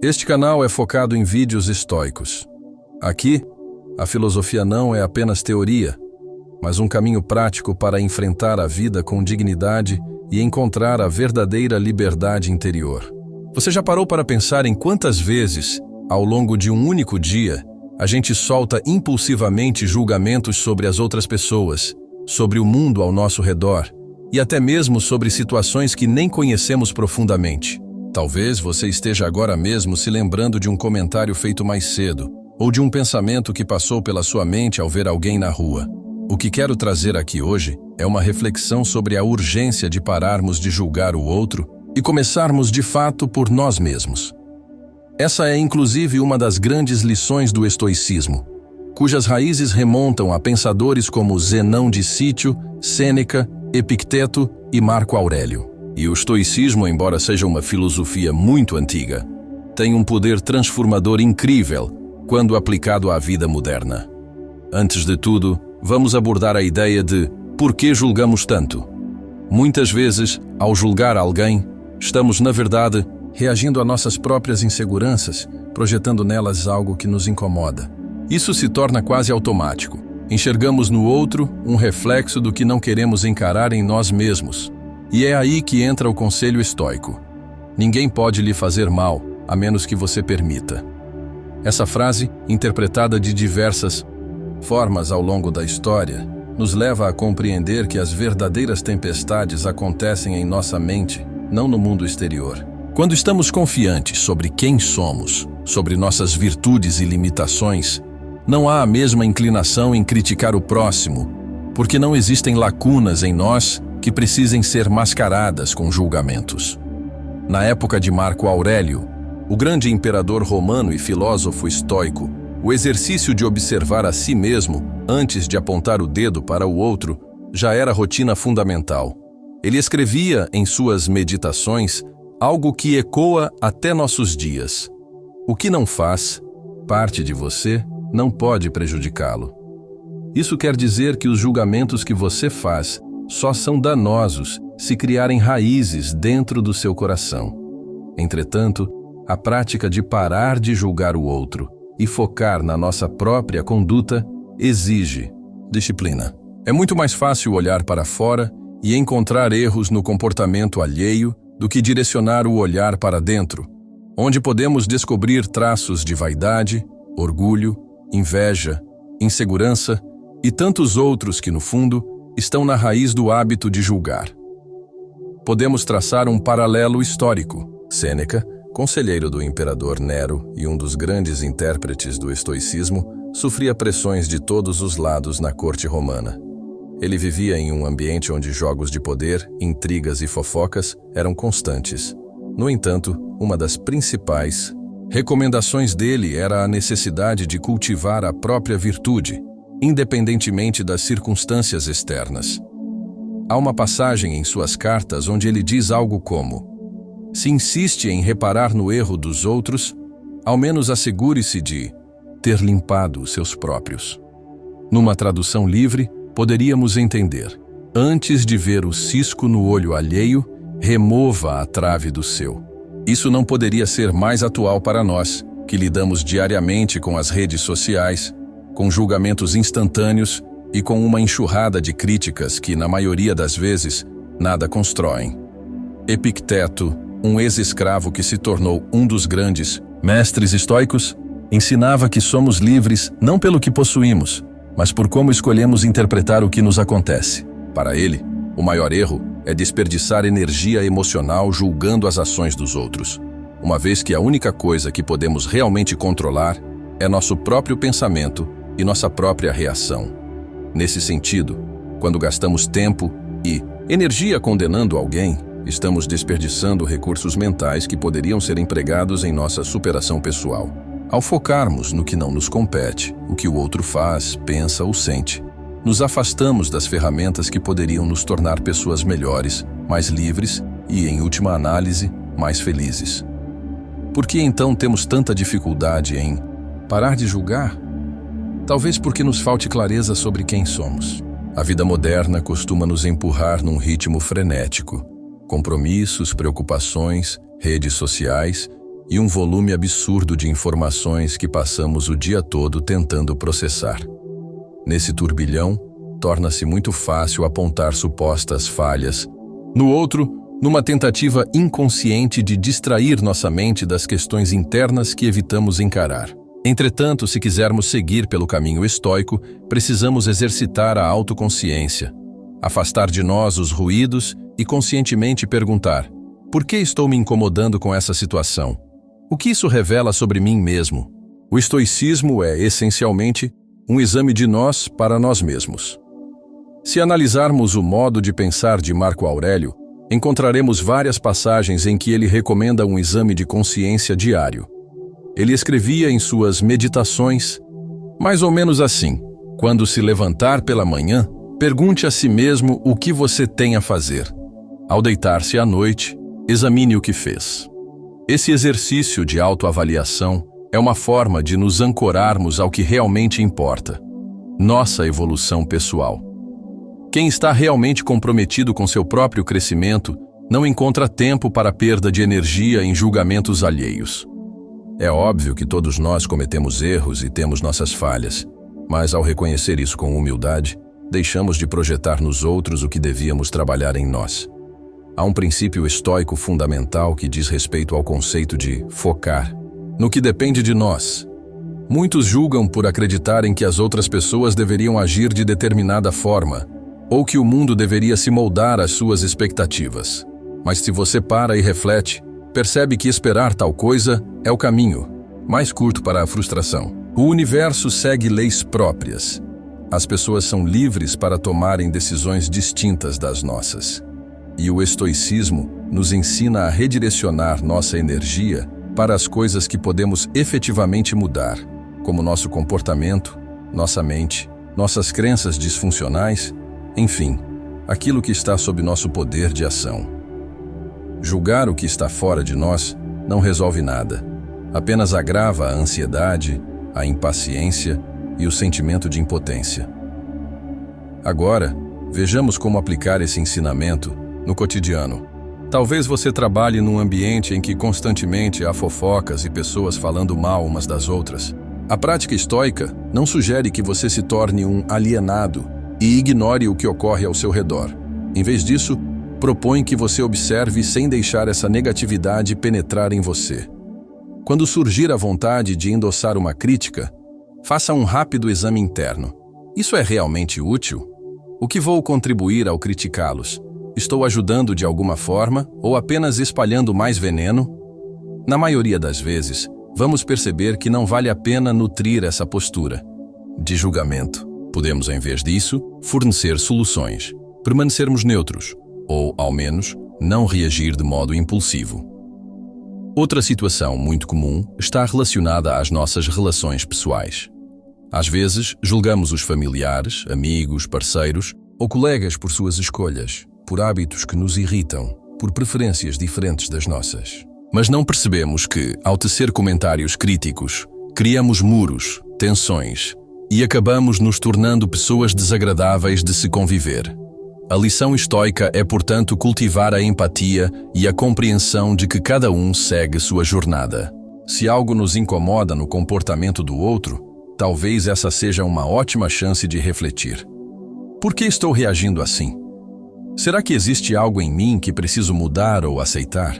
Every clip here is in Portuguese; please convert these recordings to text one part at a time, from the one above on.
Este canal é focado em vídeos estoicos. Aqui, a filosofia não é apenas teoria, mas um caminho prático para enfrentar a vida com dignidade e encontrar a verdadeira liberdade interior. Você já parou para pensar em quantas vezes, ao longo de um único dia, a gente solta impulsivamente julgamentos sobre as outras pessoas, sobre o mundo ao nosso redor e até mesmo sobre situações que nem conhecemos profundamente? Talvez você esteja agora mesmo se lembrando de um comentário feito mais cedo, ou de um pensamento que passou pela sua mente ao ver alguém na rua. O que quero trazer aqui hoje é uma reflexão sobre a urgência de pararmos de julgar o outro e começarmos de fato por nós mesmos. Essa é inclusive uma das grandes lições do estoicismo, cujas raízes remontam a pensadores como Zenão de Cítio, Sêneca, Epicteto e Marco Aurélio. E o estoicismo, embora seja uma filosofia muito antiga, tem um poder transformador incrível quando aplicado à vida moderna. Antes de tudo, vamos abordar a ideia de por que julgamos tanto. Muitas vezes, ao julgar alguém, estamos, na verdade, reagindo a nossas próprias inseguranças, projetando nelas algo que nos incomoda. Isso se torna quase automático. Enxergamos no outro um reflexo do que não queremos encarar em nós mesmos. E é aí que entra o conselho estoico. Ninguém pode lhe fazer mal, a menos que você permita. Essa frase, interpretada de diversas formas ao longo da história, nos leva a compreender que as verdadeiras tempestades acontecem em nossa mente, não no mundo exterior. Quando estamos confiantes sobre quem somos, sobre nossas virtudes e limitações, não há a mesma inclinação em criticar o próximo, porque não existem lacunas em nós que precisem ser mascaradas com julgamentos. Na época de Marco Aurélio, o grande imperador romano e filósofo estoico, o exercício de observar a si mesmo antes de apontar o dedo para o outro já era rotina fundamental. Ele escrevia em suas meditações algo que ecoa até nossos dias. O que não faz parte de você não pode prejudicá-lo. Isso quer dizer que os julgamentos que você faz só são danosos se criarem raízes dentro do seu coração. Entretanto, a prática de parar de julgar o outro e focar na nossa própria conduta exige disciplina. É muito mais fácil olhar para fora e encontrar erros no comportamento alheio do que direcionar o olhar para dentro, onde podemos descobrir traços de vaidade, orgulho, inveja, insegurança e tantos outros que, no fundo, estão na raiz do hábito de julgar. Podemos traçar um paralelo histórico. Sêneca, conselheiro do imperador Nero e um dos grandes intérpretes do estoicismo, sofria pressões de todos os lados na corte romana. Ele vivia em um ambiente onde jogos de poder, intrigas e fofocas eram constantes. No entanto, uma das principais recomendações dele era a necessidade de cultivar a própria virtude, independentemente das circunstâncias externas. Há uma passagem em suas cartas onde ele diz algo como: se insiste em reparar no erro dos outros, ao menos assegure-se de ter limpado os seus próprios. Numa tradução livre, poderíamos entender: antes de ver o cisco no olho alheio, remova a trave do seu. Isso não poderia ser mais atual para nós, que lidamos diariamente com as redes sociais, com julgamentos instantâneos e com uma enxurrada de críticas que, na maioria das vezes, nada constroem. Epicteto, um ex-escravo que se tornou um dos grandes mestres estoicos, ensinava que somos livres não pelo que possuímos, mas por como escolhemos interpretar o que nos acontece. Para ele, o maior erro é desperdiçar energia emocional julgando as ações dos outros, uma vez que a única coisa que podemos realmente controlar é nosso próprio pensamento e nossa própria reação. Nesse sentido, quando gastamos tempo e energia condenando alguém, estamos desperdiçando recursos mentais que poderiam ser empregados em nossa superação pessoal. Ao focarmos no que não nos compete, o que o outro faz, pensa ou sente, nos afastamos das ferramentas que poderiam nos tornar pessoas melhores, mais livres e, em última análise, mais felizes. Por que então temos tanta dificuldade em parar de julgar? Talvez porque nos falte clareza sobre quem somos. A vida moderna costuma nos empurrar num ritmo frenético. Compromissos, preocupações, redes sociais e um volume absurdo de informações que passamos o dia todo tentando processar. Nesse turbilhão, torna-se muito fácil apontar supostas falhas. No outro, numa tentativa inconsciente de distrair nossa mente das questões internas que evitamos encarar. Entretanto, se quisermos seguir pelo caminho estoico, precisamos exercitar a autoconsciência, afastar de nós os ruídos e conscientemente perguntar: por que estou me incomodando com essa situação? O que isso revela sobre mim mesmo? O estoicismo é, essencialmente, um exame de nós para nós mesmos. Se analisarmos o modo de pensar de Marco Aurélio, encontraremos várias passagens em que ele recomenda um exame de consciência diário. Ele escrevia em suas meditações, mais ou menos assim: quando se levantar pela manhã, pergunte a si mesmo o que você tem a fazer. Ao deitar-se à noite, examine o que fez. Esse exercício de autoavaliação é uma forma de nos ancorarmos ao que realmente importa: nossa evolução pessoal. Quem está realmente comprometido com seu próprio crescimento não encontra tempo para perda de energia em julgamentos alheios. É óbvio que todos nós cometemos erros e temos nossas falhas, mas ao reconhecer isso com humildade, deixamos de projetar nos outros o que devíamos trabalhar em nós. Há um princípio estoico fundamental que diz respeito ao conceito de focar no que depende de nós. Muitos julgam por acreditarem que as outras pessoas deveriam agir de determinada forma, ou que o mundo deveria se moldar às suas expectativas. Mas se você para e reflete, percebe que esperar tal coisa é o caminho mais curto para a frustração. O universo segue leis próprias. As pessoas são livres para tomarem decisões distintas das nossas. E o estoicismo nos ensina a redirecionar nossa energia para as coisas que podemos efetivamente mudar, como nosso comportamento, nossa mente, nossas crenças disfuncionais, enfim, aquilo que está sob nosso poder de ação. Julgar o que está fora de nós não resolve nada, apenas agrava a ansiedade, a impaciência e o sentimento de impotência. Agora, vejamos como aplicar esse ensinamento no cotidiano. Talvez você trabalhe num ambiente em que constantemente há fofocas e pessoas falando mal umas das outras. A prática estoica não sugere que você se torne um alienado e ignore o que ocorre ao seu redor. Em vez disso, propõe que você observe sem deixar essa negatividade penetrar em você. Quando surgir a vontade de endossar uma crítica, faça um rápido exame interno. Isso é realmente útil? O que vou contribuir ao criticá-los? Estou ajudando de alguma forma ou apenas espalhando mais veneno? Na maioria das vezes, vamos perceber que não vale a pena nutrir essa postura de julgamento. Podemos, em vez disso, fornecer soluções, permanecermos neutros, ou, ao menos, não reagir de modo impulsivo. Outra situação muito comum está relacionada às nossas relações pessoais. Às vezes, julgamos os familiares, amigos, parceiros ou colegas por suas escolhas, por hábitos que nos irritam, por preferências diferentes das nossas. Mas não percebemos que, ao tecer comentários críticos, criamos muros, tensões e acabamos nos tornando pessoas desagradáveis de se conviver. A lição estoica é, portanto, cultivar a empatia e a compreensão de que cada um segue sua jornada. Se algo nos incomoda no comportamento do outro, talvez essa seja uma ótima chance de refletir. Por que estou reagindo assim? Será que existe algo em mim que preciso mudar ou aceitar?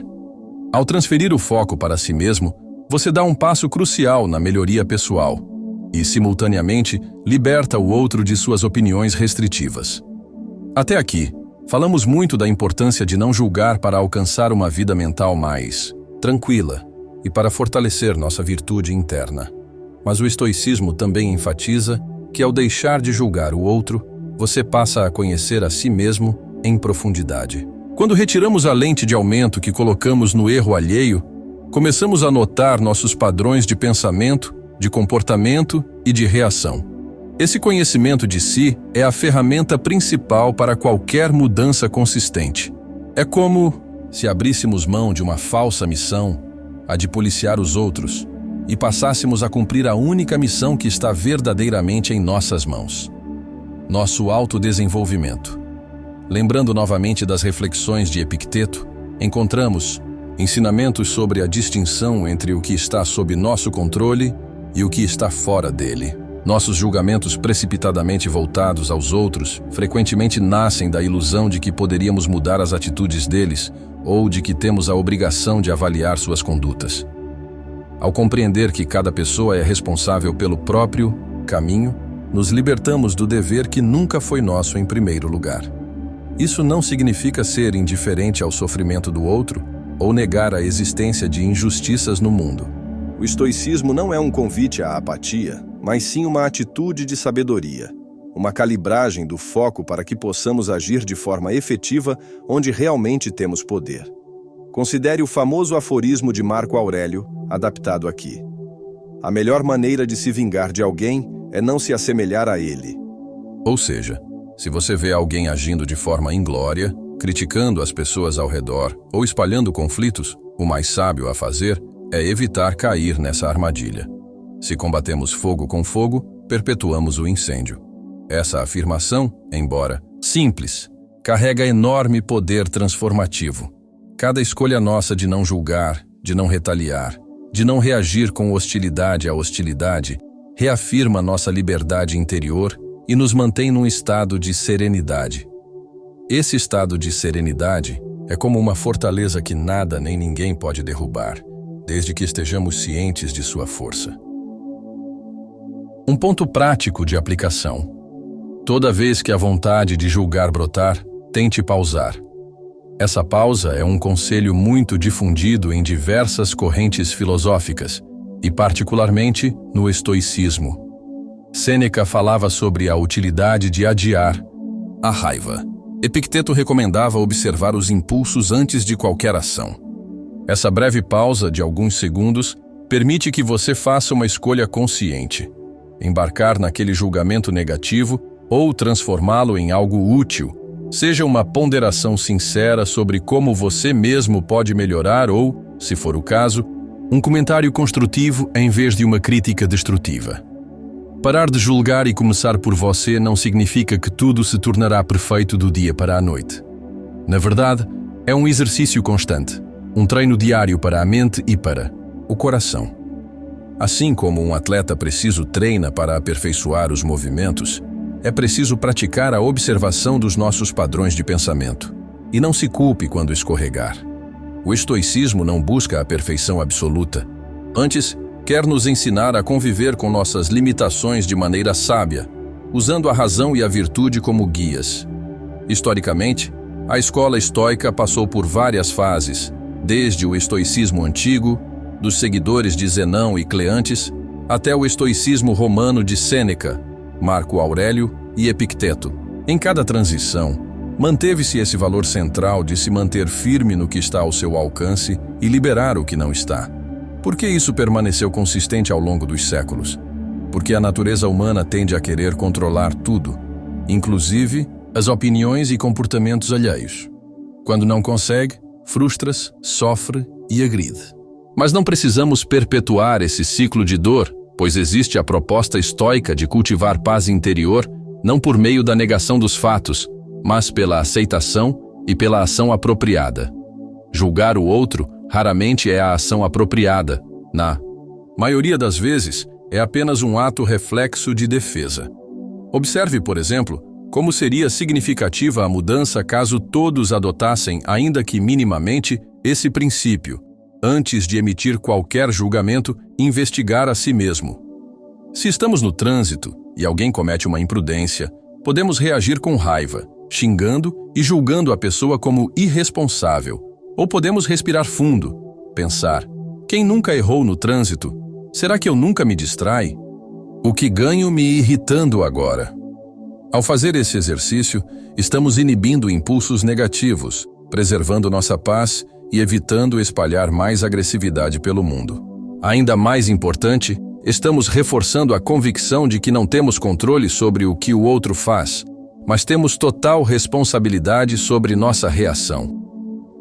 Ao transferir o foco para si mesmo, você dá um passo crucial na melhoria pessoal e, simultaneamente, liberta o outro de suas opiniões restritivas. Até aqui, falamos muito da importância de não julgar para alcançar uma vida mental mais tranquila e para fortalecer nossa virtude interna. Mas o estoicismo também enfatiza que, ao deixar de julgar o outro, você passa a conhecer a si mesmo em profundidade. Quando retiramos a lente de aumento que colocamos no erro alheio, começamos a notar nossos padrões de pensamento, de comportamento e de reação. Esse conhecimento de si é a ferramenta principal para qualquer mudança consistente. É como se abríssemos mão de uma falsa missão, a de policiar os outros, e passássemos a cumprir a única missão que está verdadeiramente em nossas mãos: nosso autodesenvolvimento. Lembrando novamente das reflexões de Epicteto, encontramos: Ensinamentos sobre a distinção entre o que está sob nosso controle e o que está fora dele. Nossos julgamentos precipitadamente voltados aos outros frequentemente nascem da ilusão de que poderíamos mudar as atitudes deles ou de que temos a obrigação de avaliar suas condutas. Ao compreender que cada pessoa é responsável pelo próprio caminho, nos libertamos do dever que nunca foi nosso em primeiro lugar. Isso não significa ser indiferente ao sofrimento do outro ou negar a existência de injustiças no mundo. O estoicismo não é um convite à apatia, mas sim uma atitude de sabedoria, uma calibragem do foco para que possamos agir de forma efetiva onde realmente temos poder. Considere o famoso aforismo de Marco Aurélio, adaptado aqui. A melhor maneira de se vingar de alguém é não se assemelhar a ele. Ou seja, se você vê alguém agindo de forma inglória, criticando as pessoas ao redor ou espalhando conflitos, o mais sábio a fazer é evitar cair nessa armadilha. Se combatemos fogo com fogo, perpetuamos o incêndio. Essa afirmação, embora simples, carrega enorme poder transformativo. Cada escolha nossa de não julgar, de não retaliar, de não reagir com hostilidade à hostilidade, reafirma nossa liberdade interior e nos mantém num estado de serenidade. Esse estado de serenidade é como uma fortaleza que nada nem ninguém pode derrubar, desde que estejamos cientes de sua força. Um ponto prático de aplicação. Toda vez que a vontade de julgar brotar, tente pausar. Essa pausa é um conselho muito difundido em diversas correntes filosóficas, e particularmente no estoicismo. Sêneca falava sobre a utilidade de adiar a raiva. Epicteto recomendava observar os impulsos antes de qualquer ação. Essa breve pausa de alguns segundos permite que você faça uma escolha consciente, embarcar naquele julgamento negativo ou transformá-lo em algo útil. Seja uma ponderação sincera sobre como você mesmo pode melhorar ou, se for o caso, um comentário construtivo em vez de uma crítica destrutiva. Parar de julgar e começar por você não significa que tudo se tornará perfeito do dia para a noite. Na verdade, é um exercício constante, um treino diário para a mente e para o coração. Assim como um atleta preciso treina para aperfeiçoar os movimentos, é preciso praticar a observação dos nossos padrões de pensamento. E não se culpe quando escorregar. O estoicismo não busca a perfeição absoluta. Antes, quer nos ensinar a conviver com nossas limitações de maneira sábia, usando a razão e a virtude como guias. Historicamente, a escola estoica passou por várias fases, desde o estoicismo antigo, dos seguidores de Zenão e Cleantes, até o estoicismo romano de Sêneca, Marco Aurélio e Epicteto. Em cada transição, manteve-se esse valor central de se manter firme no que está ao seu alcance e liberar o que não está. Por que isso permaneceu consistente ao longo dos séculos? Porque a natureza humana tende a querer controlar tudo, inclusive as opiniões e comportamentos alheios. Quando não consegue, frustra-se, sofre e agride. Mas não precisamos perpetuar esse ciclo de dor, pois existe a proposta estoica de cultivar paz interior não por meio da negação dos fatos, mas pela aceitação e pela ação apropriada. Julgar o outro raramente é a ação apropriada. Na maioria das vezes, é apenas um ato reflexo de defesa. Observe, por exemplo, como seria significativa a mudança caso todos adotassem, ainda que minimamente, esse princípio. Antes de emitir qualquer julgamento, investigar a si mesmo. Se estamos no trânsito e alguém comete uma imprudência, podemos reagir com raiva, xingando e julgando a pessoa como irresponsável. Ou podemos respirar fundo, pensar: quem nunca errou no trânsito? Será que eu nunca me distrai? O que ganho me irritando agora? Ao fazer esse exercício, estamos inibindo impulsos negativos, preservando nossa paz e evitando espalhar mais agressividade pelo mundo. Ainda mais importante, estamos reforçando a convicção de que não temos controle sobre o que o outro faz, mas temos total responsabilidade sobre nossa reação.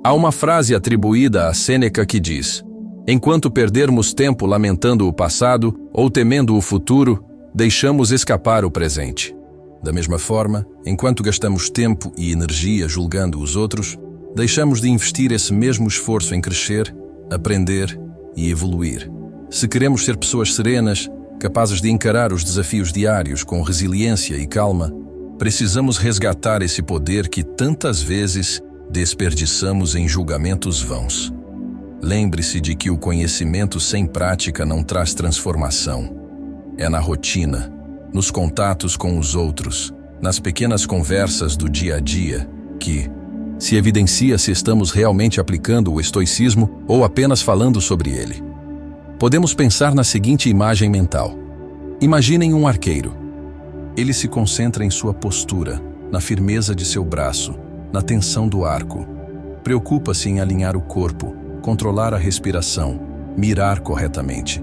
Há uma frase atribuída a Sêneca que diz: enquanto perdermos tempo lamentando o passado ou temendo o futuro, deixamos escapar o presente. Da mesma forma, enquanto gastamos tempo e energia julgando os outros, deixamos de investir esse mesmo esforço em crescer, aprender e evoluir. Se queremos ser pessoas serenas, capazes de encarar os desafios diários com resiliência e calma, precisamos resgatar esse poder que tantas vezes desperdiçamos em julgamentos vãos. Lembre-se de que o conhecimento sem prática não traz transformação. É na rotina, nos contatos com os outros, nas pequenas conversas do dia a dia, que se evidencia se estamos realmente aplicando o estoicismo ou apenas falando sobre ele. Podemos pensar na seguinte imagem mental. Imaginem um arqueiro. Ele se concentra em sua postura, na firmeza de seu braço, na tensão do arco. Preocupa-se em alinhar o corpo, controlar a respiração, mirar corretamente.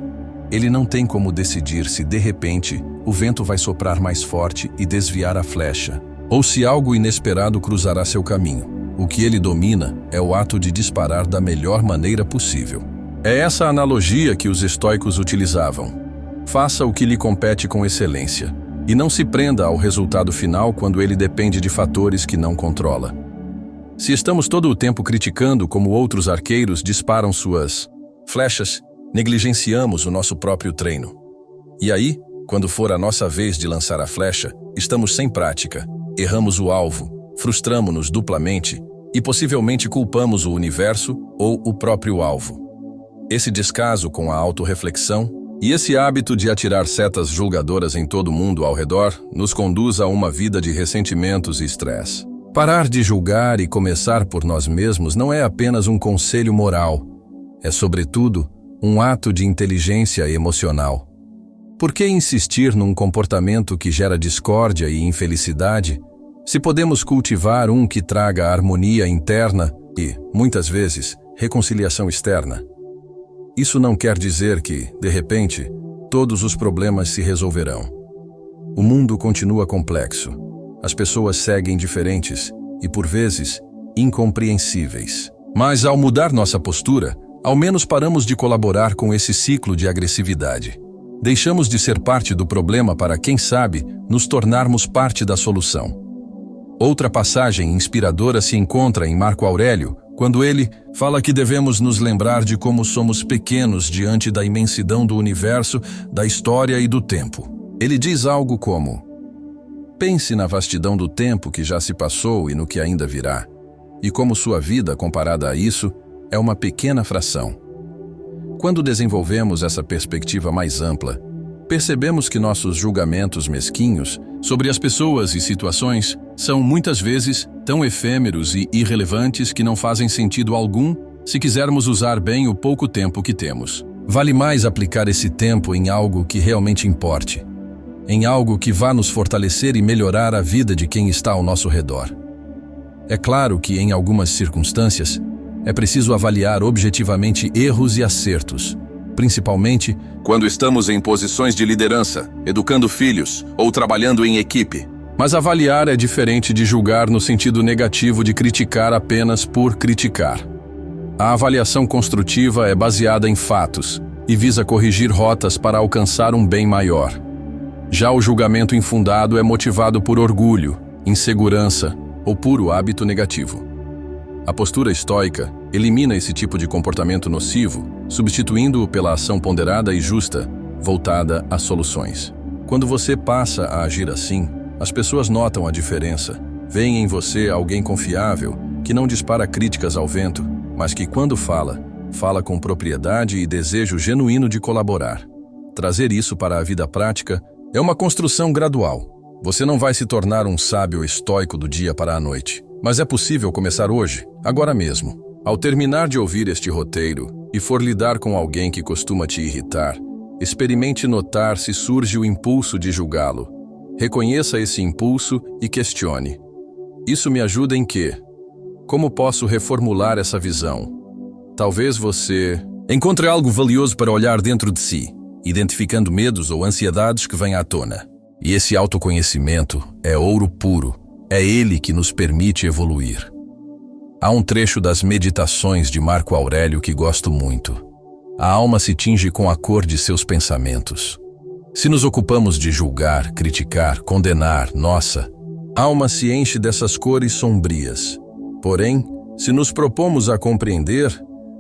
Ele não tem como decidir se, de repente, o vento vai soprar mais forte e desviar a flecha, ou se algo inesperado cruzará seu caminho. O que ele domina é o ato de disparar da melhor maneira possível. É essa analogia que os estoicos utilizavam. Faça o que lhe compete com excelência, e não se prenda ao resultado final quando ele depende de fatores que não controla. Se estamos todo o tempo criticando como outros arqueiros disparam suas flechas, negligenciamos o nosso próprio treino. E aí, quando for a nossa vez de lançar a flecha, estamos sem prática, erramos o alvo, frustramo-nos duplamente e possivelmente culpamos o universo ou o próprio alvo. Esse descaso com a autorreflexão e esse hábito de atirar setas julgadoras em todo mundo ao redor nos conduz a uma vida de ressentimentos e estresse. Parar de julgar e começar por nós mesmos não é apenas um conselho moral, é, sobretudo, um ato de inteligência emocional. Por que insistir num comportamento que gera discórdia e infelicidade, se podemos cultivar um que traga harmonia interna e, muitas vezes, reconciliação externa? Isso não quer dizer que, de repente, todos os problemas se resolverão. O mundo continua complexo. As pessoas seguem diferentes e, por vezes, incompreensíveis. Mas, ao mudar nossa postura, ao menos paramos de colaborar com esse ciclo de agressividade. Deixamos de ser parte do problema para, quem sabe, nos tornarmos parte da solução. Outra passagem inspiradora se encontra em Marco Aurélio, quando ele fala que devemos nos lembrar de como somos pequenos diante da imensidão do universo, da história e do tempo. Ele diz algo como: pense na vastidão do tempo que já se passou e no que ainda virá, e como sua vida, comparada a isso, é uma pequena fração. Quando desenvolvemos essa perspectiva mais ampla, percebemos que nossos julgamentos mesquinhos sobre as pessoas e situações são muitas vezes tão efêmeros e irrelevantes que não fazem sentido algum se quisermos usar bem o pouco tempo que temos. Vale mais aplicar esse tempo em algo que realmente importe, em algo que vá nos fortalecer e melhorar a vida de quem está ao nosso redor. É claro que, em algumas circunstâncias, é preciso avaliar objetivamente erros e acertos, principalmente quando estamos em posições de liderança, educando filhos ou trabalhando em equipe. Mas avaliar é diferente de julgar no sentido negativo de criticar apenas por criticar. A avaliação construtiva é baseada em fatos e visa corrigir rotas para alcançar um bem maior. Já o julgamento infundado é motivado por orgulho, insegurança ou puro hábito negativo. A postura estoica elimina esse tipo de comportamento nocivo, substituindo-o pela ação ponderada e justa, voltada às soluções. Quando você passa a agir assim, as pessoas notam a diferença. Veem em você alguém confiável, que não dispara críticas ao vento, mas que, quando fala com propriedade e desejo genuíno de colaborar. Trazer isso para a vida prática é uma construção gradual. Você não vai se tornar um sábio estoico do dia para a noite, mas é possível começar hoje, agora mesmo. Ao terminar de ouvir este roteiro e for lidar com alguém que costuma te irritar, experimente notar se surge o impulso de julgá-lo. Reconheça esse impulso e questione. Isso me ajuda em quê? Como posso reformular essa visão? Talvez você encontre algo valioso para olhar dentro de si, identificando medos ou ansiedades que vêm à tona. E esse autoconhecimento é ouro puro. É ele que nos permite evoluir. Há um trecho das Meditações de Marco Aurélio que gosto muito. A alma se tinge com a cor de seus pensamentos. Se nos ocupamos de julgar, criticar, condenar, nossa alma se enche dessas cores sombrias. Porém, Se nos propomos a compreender,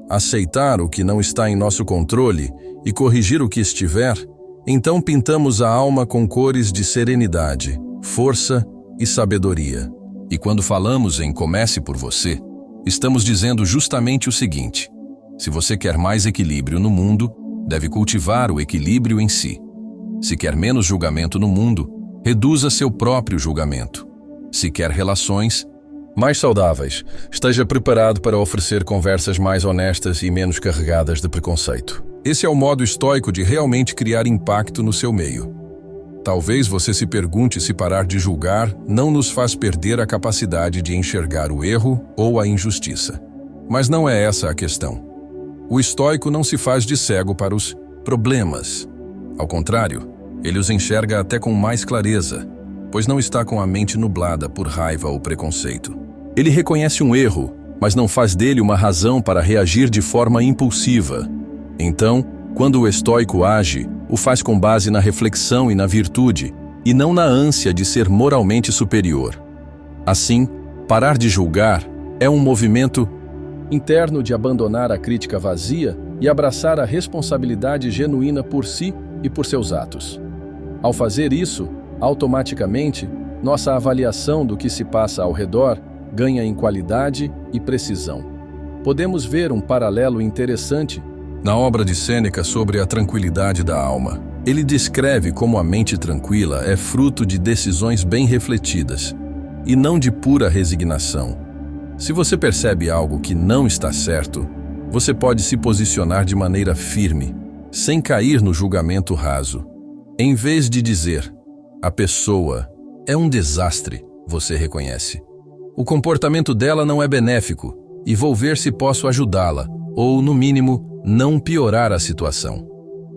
aceitar o que não está em nosso controle e corrigir o que estiver, então pintamos a alma com cores de serenidade, força e sabedoria. E quando falamos em comece por você, estamos dizendo justamente o seguinte: se você quer mais equilíbrio no mundo, deve cultivar o equilíbrio em si. Se quer menos julgamento no mundo, reduza seu próprio julgamento. Se quer relações mais saudáveis, esteja preparado para oferecer conversas mais honestas e menos carregadas de preconceito. Esse é o modo estoico de realmente criar impacto no seu meio. Talvez você se pergunte se parar de julgar não nos faz perder a capacidade de enxergar o erro ou a injustiça. Mas não é essa a questão. O estoico não se faz de cego para os problemas. Ao contrário, ele os enxerga até com mais clareza, pois não está com a mente nublada por raiva ou preconceito. Ele reconhece um erro, mas não faz dele uma razão para reagir de forma impulsiva. Então, quando o estoico age, o faz com base na reflexão e na virtude, e não na ânsia de ser moralmente superior. Assim, parar de julgar é um movimento interno de abandonar a crítica vazia e abraçar a responsabilidade genuína por si e por seus atos. Ao fazer isso, automaticamente, nossa avaliação do que se passa ao redor ganha em qualidade e precisão. Podemos ver um paralelo interessante na obra de Sêneca sobre a tranquilidade da alma. Ele descreve como a mente tranquila é fruto de decisões bem refletidas, e não de pura resignação. Se você percebe algo que não está certo, você pode se posicionar de maneira firme, sem cair no julgamento raso. Em vez de dizer, a pessoa é um desastre, você reconhece. O comportamento dela não é benéfico, e vou ver se posso ajudá-la, ou, no mínimo, não piorar a situação.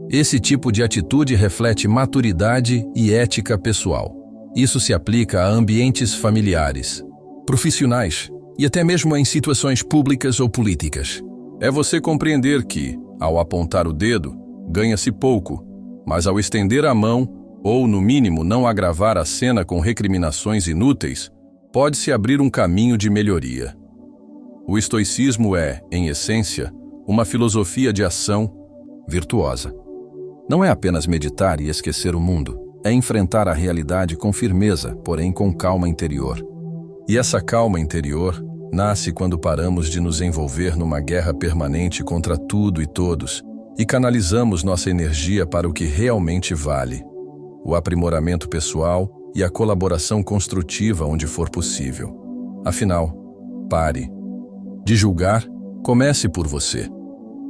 Esse tipo de atitude reflete maturidade e ética pessoal. Isso se aplica a ambientes familiares, profissionais e até mesmo em situações públicas ou políticas. É você compreender que, ao apontar o dedo, ganha-se pouco, mas ao estender a mão, ou, no mínimo, não agravar a cena com recriminações inúteis, pode-se abrir um caminho de melhoria. O estoicismo é, em essência, uma filosofia de ação virtuosa. Não é apenas meditar e esquecer o mundo, é enfrentar a realidade com firmeza, porém com calma interior. E essa calma interior nasce quando paramos de nos envolver numa guerra permanente contra tudo e todos e canalizamos nossa energia para o que realmente vale: o aprimoramento pessoal e a colaboração construtiva onde for possível. Afinal, pare de julgar, comece por você.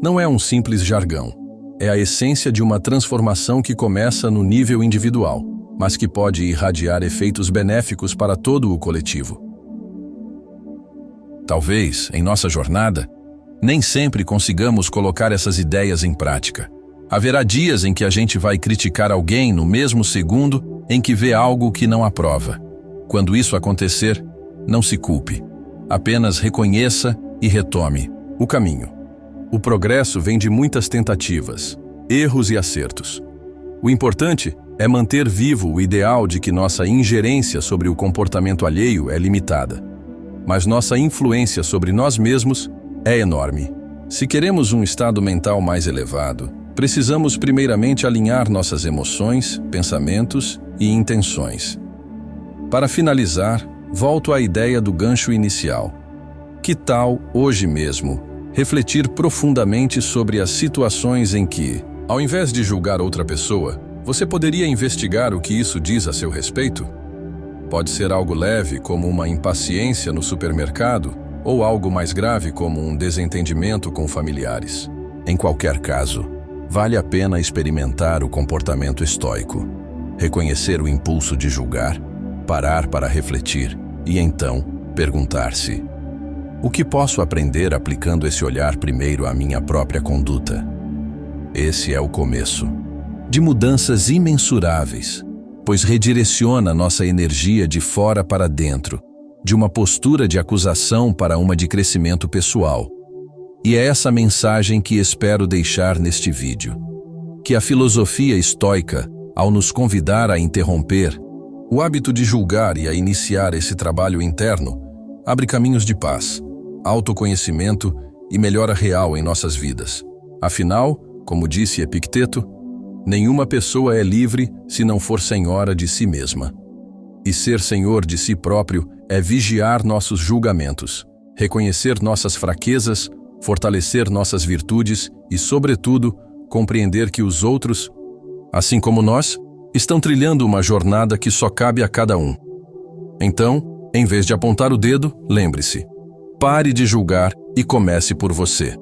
Não é um simples jargão. É a essência de uma transformação que começa no nível individual, mas que pode irradiar efeitos benéficos para todo o coletivo. Talvez, em nossa jornada, nem sempre consigamos colocar essas ideias em prática. Haverá dias em que a gente vai criticar alguém no mesmo segundo em que vê algo que não aprova. Quando isso acontecer, não se culpe. Apenas reconheça e retome o caminho. O progresso vem de muitas tentativas, erros e acertos. O importante é manter vivo o ideal de que nossa ingerência sobre o comportamento alheio é limitada, mas nossa influência sobre nós mesmos é enorme. Se queremos um estado mental mais elevado, precisamos primeiramente alinhar nossas emoções, pensamentos e intenções. Para finalizar, volto à ideia do gancho inicial. Que tal, hoje mesmo, refletir profundamente sobre as situações em que, ao invés de julgar outra pessoa, você poderia investigar o que isso diz a seu respeito? Pode ser algo leve, como uma impaciência no supermercado, ou algo mais grave, como um desentendimento com familiares. Em qualquer caso, vale a pena experimentar o comportamento estoico, reconhecer o impulso de julgar, parar para refletir e então perguntar-se: o que posso aprender aplicando esse olhar primeiro à minha própria conduta? Esse é o começo de mudanças imensuráveis, pois redireciona nossa energia de fora para dentro, de uma postura de acusação para uma de crescimento pessoal. E é essa mensagem que espero deixar neste vídeo. Que a filosofia estoica, ao nos convidar a interromper o hábito de julgar e a iniciar esse trabalho interno, abre caminhos de paz, autoconhecimento e melhora real em nossas vidas. Afinal, como disse Epicteto, nenhuma pessoa é livre se não for senhora de si mesma. E ser senhor de si próprio é vigiar nossos julgamentos, reconhecer nossas fraquezas, fortalecer nossas virtudes e, sobretudo, compreender que os outros, assim como nós, estão trilhando uma jornada que só cabe a cada um. Então, em vez de apontar o dedo, lembre-se: pare de julgar e comece por você.